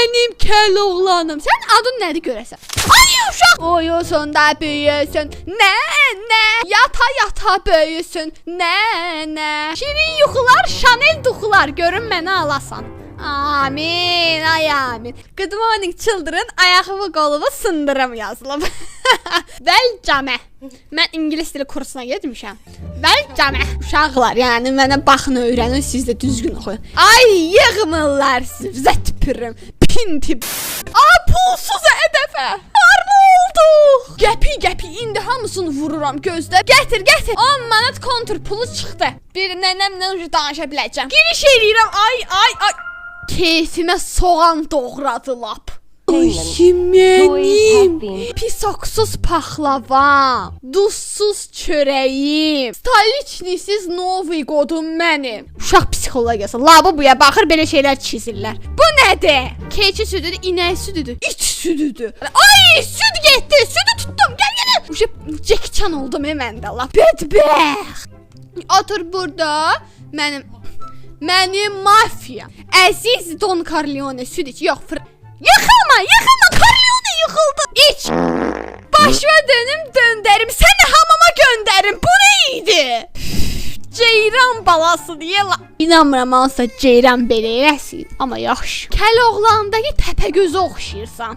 Mənim kəl oğlanım. Sən adın nədir görəsən? Ay uşaq uyusun da büyüsün. Nə? Yata böyüsün. Nə? Şirin yuxular, Chanel duxular. Görün mənə alasan. Amin, ay amin. Good morning children. Ayağımı qolumu sındırım yazılıb. Welcome. Mən ingilis dili kursuna getmişəm. Welcome. Uşaqlar, yəni mənə baxın, öyrənin, siz də düzgün oxuyun. Ay, yığmırlar siz, zətpürüm. Pintib. Pulsuz ədəfə. Harma oldu? Gəpi, indi hamısını vururam gözdə. Gətir. 10 manat kontur pulu çıxdı. Bir nənəmlə danışa biləcəm. Giriş eləyirəm. Ay. Keyfimə soğan doğradı lap. Ay mənim pisoksuz paxlavam, duzsuz çörəyim, stoliçnisiz Novi Godum mənim. Uşaq psixologiyası, lavaboya baxır, belə şeylər çizirlər. Bu nədir? Keçi südüdür, inək südüdür, iç südüdür. Ay, süd getdi, südü tutdum, gəl. Uşaq cekçan oldum məndə lap. Bədbəxt. Otur burada, mənim mafiya. Əziz Don Corleone süd iç, yox, Yıxılma, Corleone yıxıldı. İç. Başıma döndərim, səni hamama göndərim. Bu nə idi? Ceyran balası deyə la. İnanmıram, alsa ceyran belə eləsin. Amma yaxşı. Kəl oğlandakı təpə gözü oxşayırsan.